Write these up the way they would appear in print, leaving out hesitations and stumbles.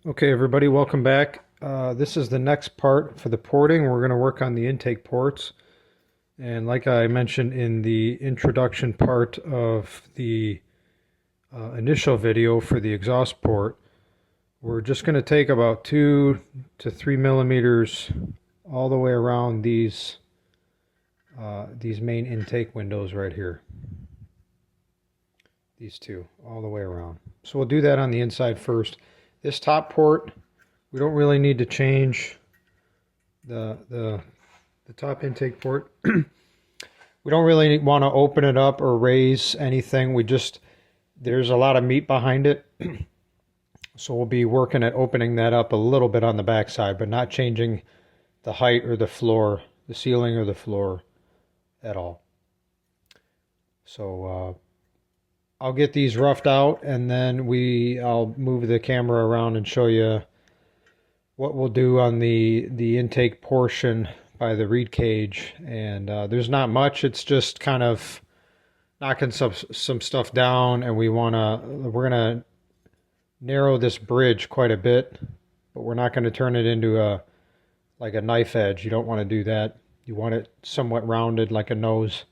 Okay, everybody, welcome back. This is the next part for the porting. We're going to work on the intake ports. And like I mentioned in the introduction part of the initial video for the exhaust port, we're just going to take about 2 to 3 millimeters all the way around these main intake windows right here. These two, all the way around. So we'll do that on the inside first. This top port, we don't really need to change the top intake port. We don't really want to open it up or raise anything. There's a lot of meat behind it. So we'll be working at opening that up a little bit on the back side, but not changing the height or the floor, the ceiling or the floor at all. So I'll get these roughed out, and then I'll move the camera around and show you what we'll do on the intake portion by the reed cage. And there's not much. It's just kind of knocking some stuff down, and we're gonna narrow this bridge quite a bit, but we're not going to turn it into like a knife edge. You don't want to do that. You want it somewhat rounded like a nose.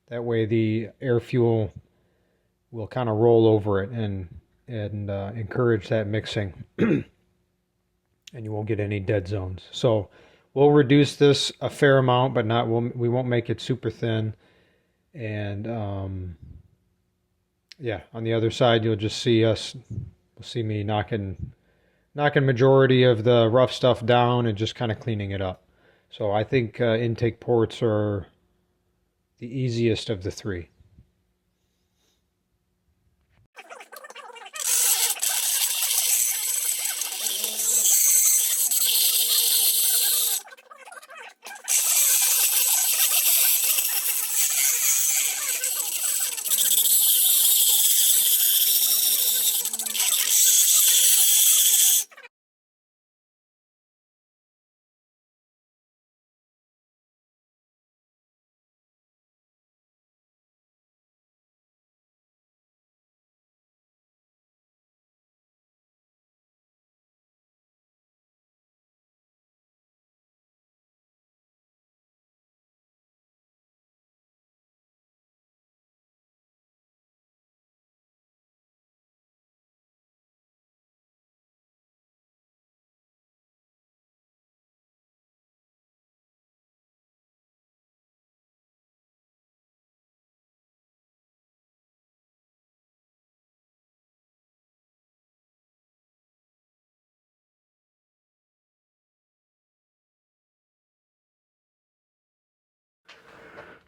That way the air fuel will kind of roll over it and encourage that mixing. And you won't get any dead zones. So we'll reduce this a fair amount, but we won't make it super thin. And yeah, on the other side, you'll just see me knocking majority of the rough stuff down and just kind of cleaning it up. So I think intake ports are the easiest of the three.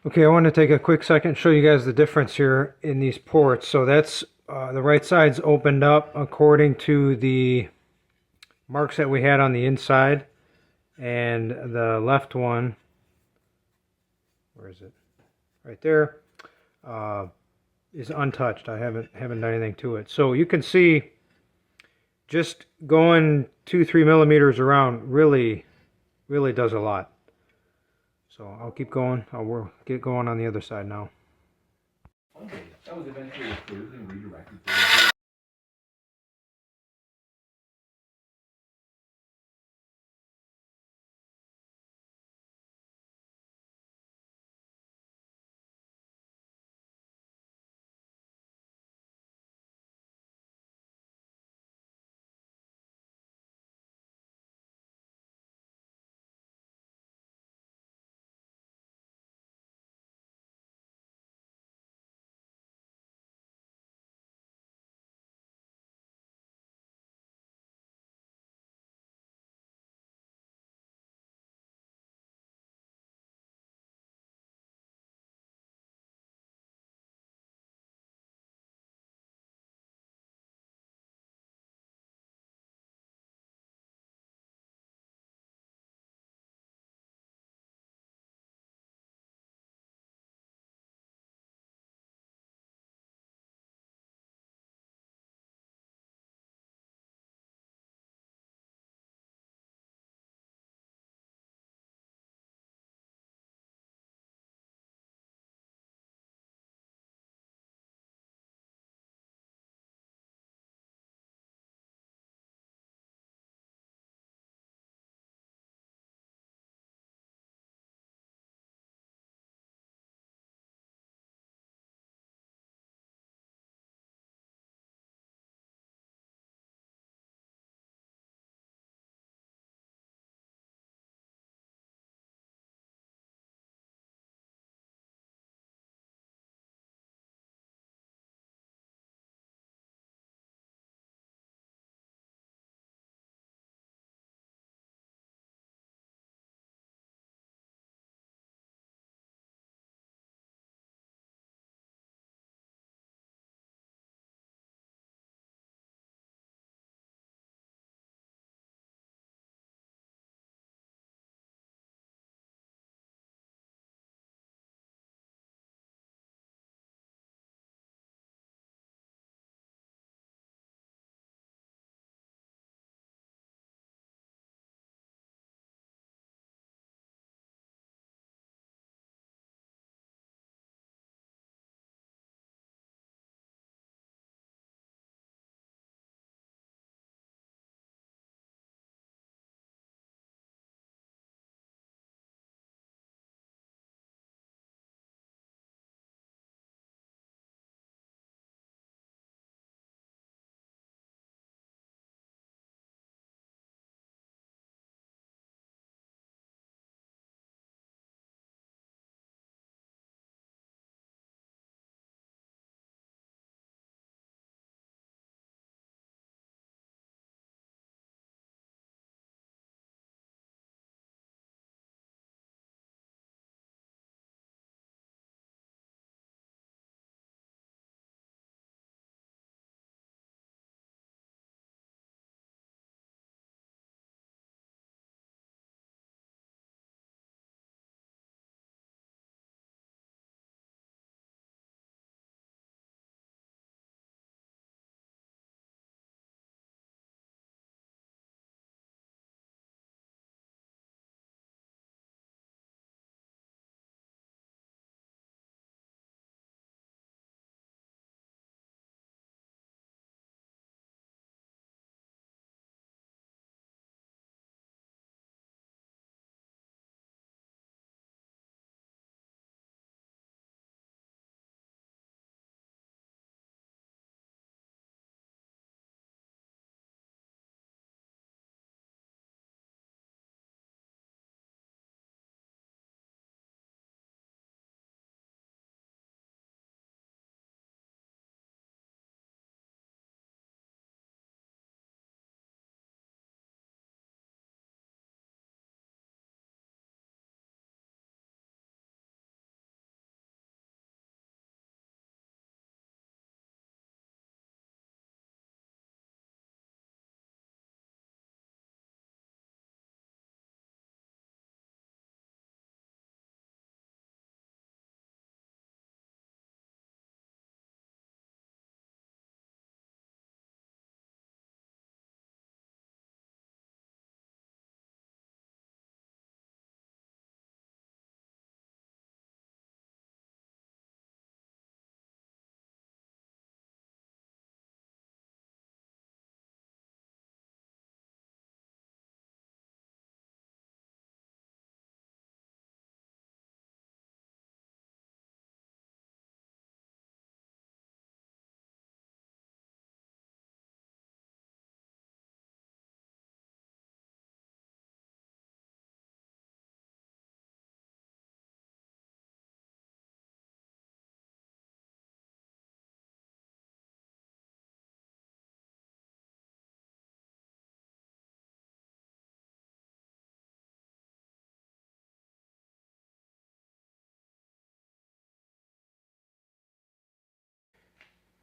Okay, I want to take a quick second and show you guys the difference here in these ports. So that's the right side's opened up according to the marks that we had on the inside, and the left one, where is it? Right there, is untouched. I haven't done anything to it. So you can see just going 2-3 millimeters around really does a lot. So I'll keep going. I'll get going on the other side now. That was eventually approved and redirected.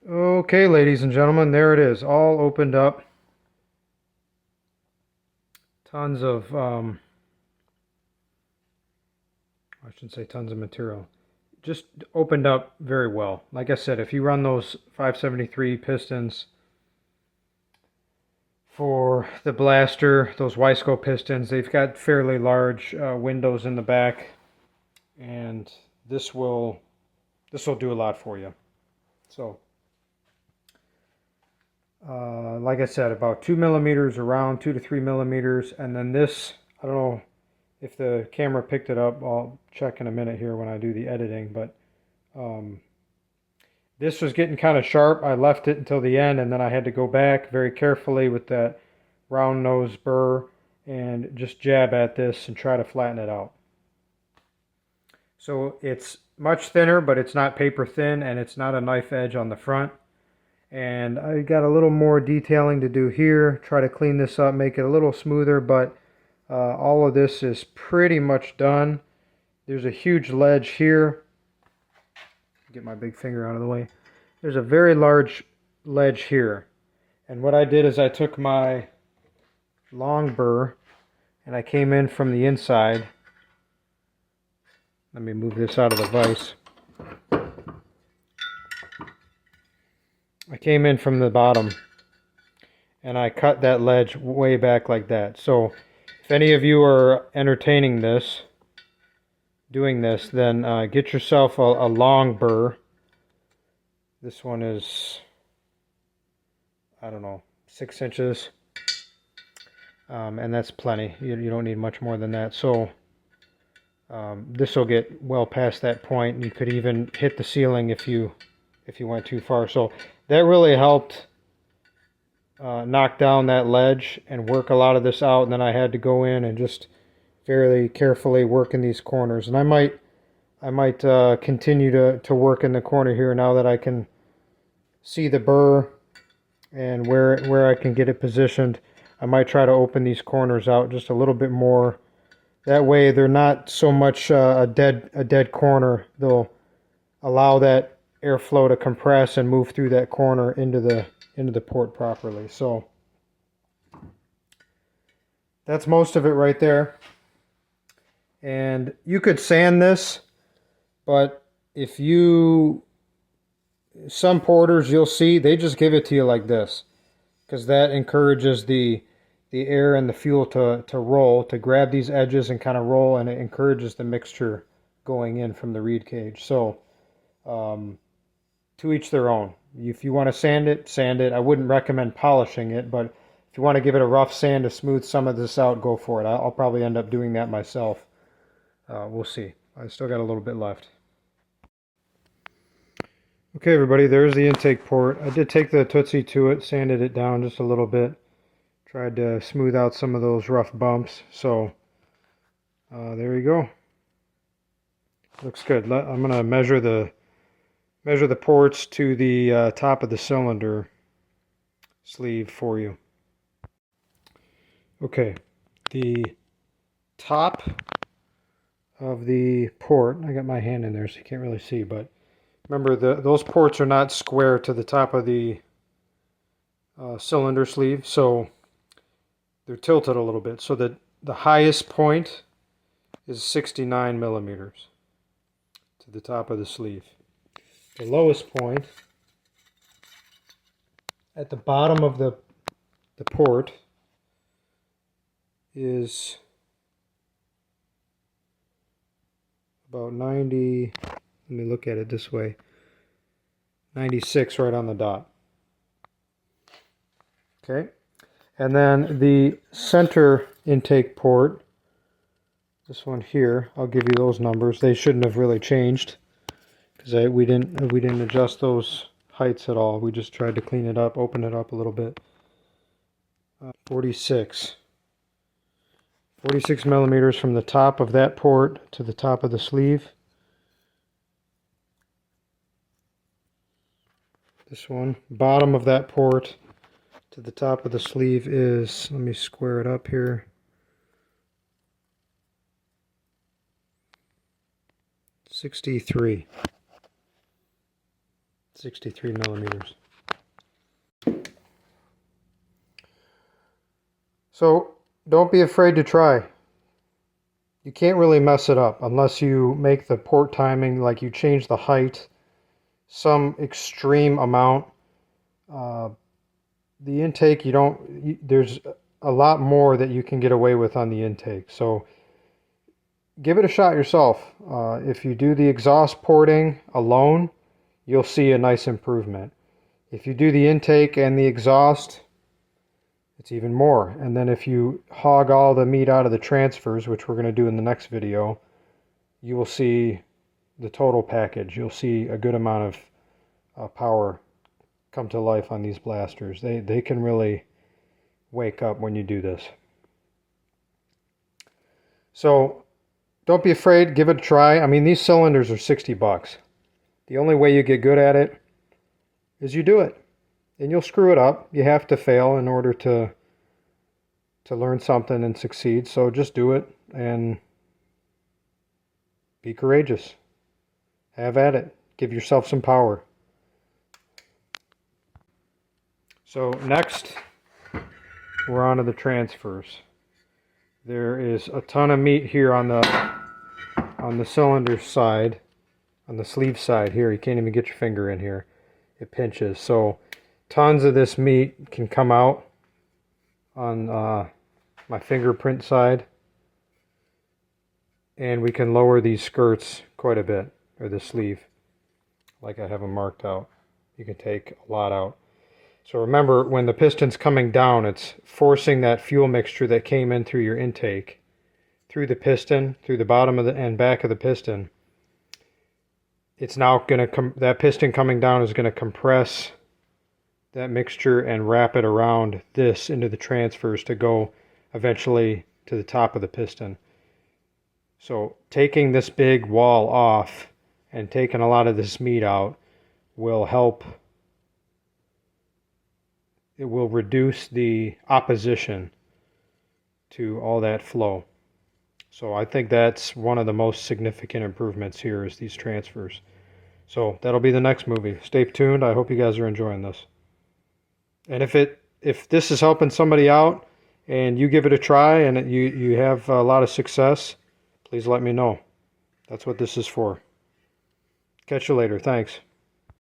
Okay, ladies and gentlemen, there it is, all opened up. Tons of, I shouldn't say tons of material. Just opened up very well. Like I said, if you run those 573 pistons for the Blaster, those Wiseco pistons, they've got fairly large windows in the back, and this will do a lot for you. So, like I said, about 2 millimeters around, 2 to 3 millimeters, and then this, I don't know if the camera picked it up. I'll check in a minute here when I do the editing, but this was getting kind of sharp. I left it until the end, and then I had to go back very carefully with that round nose burr and just jab at this and try to flatten it out. So it's much thinner, but it's not paper thin, and it's not a knife edge on the front. And I got a little more detailing to do here, try to clean this up, make it a little smoother, but all of this is pretty much done. There's a huge ledge here. Get my big finger out of the way. There's a very large ledge here. And what I did is I took my long burr and I came in from the inside. Let me move this out of the vise. I came in from the bottom and I cut that ledge way back like that. So if any of you are entertaining this, doing this, then get yourself a long burr. This one is, I don't know, 6 inches. And that's plenty. You don't need much more than that. So this will get well past that point. You could even hit the ceiling if you went too far. So that really helped knock down that ledge and work a lot of this out. And then I had to go in and just fairly carefully work in these corners. And I might continue to work in the corner here now that I can see the burr and where I can get it positioned. I might try to open these corners out just a little bit more. That way they're not so much a dead corner. They'll allow that airflow to compress and move through that corner into the port properly. So that's most of it right there. And you could sand this, but some porters you'll see, they just give it to you like this, because that encourages the air and the fuel to roll, to grab these edges and kind of roll, and it encourages the mixture going in from the reed cage. So to each their own. If you want to sand it, sand it. I wouldn't recommend polishing it, but if you want to give it a rough sand to smooth some of this out, go for it. I'll probably end up doing that myself. We'll see. I still got a little bit left. Okay, everybody, there's the intake port. I did take the Tootsie to it, sanded it down just a little bit. Tried to smooth out some of those rough bumps. So there you go. Looks good. I'm going to measure the ports to the top of the cylinder sleeve for you. Okay, the top of the port, I got my hand in there so you can't really see, but remember those ports are not square to the top of the cylinder sleeve, so they're tilted a little bit. So that the highest point is 69 millimeters to the top of the sleeve. The lowest point at the bottom of the port is about 90, let me look at it this way, 96 right on the dot. Okay, and then the center intake port, this one here, I'll give you those numbers. They shouldn't have really changed because we didn't adjust those heights at all. We just tried to clean it up, open it up a little bit. 46 millimeters from the top of that port to the top of the sleeve. This one, bottom of that port to the top of the sleeve is, let me square it up here, 63. 63 millimeters. So don't be afraid to try. You can't really mess it up unless you make the port timing, like you change the height some extreme amount. The intake, there's a lot more that you can get away with on the intake. So give it a shot yourself. If you do the exhaust porting alone, you'll see a nice improvement. If you do the intake and the exhaust, it's even more. And then if you hog all the meat out of the transfers, which we're going to do in the next video, you will see the total package. You'll see a good amount of power come to life on these blasters. They can really wake up when you do this. So don't be afraid, give it a try. I mean, these cylinders are 60 bucks. The only way you get good at it is you do it. And you'll screw it up. You have to fail in order to learn something and succeed. So just do it and be courageous. Have at it. Give yourself some power. So next, we're on to the transfers. There is a ton of meat here on the cylinder side, on the sleeve side here. You can't even get your finger in here. It pinches. So tons of this meat can come out on my fingerprint side, and we can lower these skirts quite a bit, or the sleeve, like I have them marked out. You can take a lot out. So remember, when the piston's coming down, it's forcing that fuel mixture that came in through your intake through the piston, through the bottom of the and back of the piston. It's now going to that piston coming down is going to compress that mixture and wrap it around this into the transfers to go eventually to the top of the piston. So taking this big wall off and taking a lot of this meat out will help. It will reduce the opposition to all that flow. So I think that's one of the most significant improvements here is these transfers. So that'll be the next movie. Stay tuned. I hope you guys are enjoying this. And if this is helping somebody out and you give it a try and you have a lot of success, please let me know. That's what this is for. Catch you later. Thanks.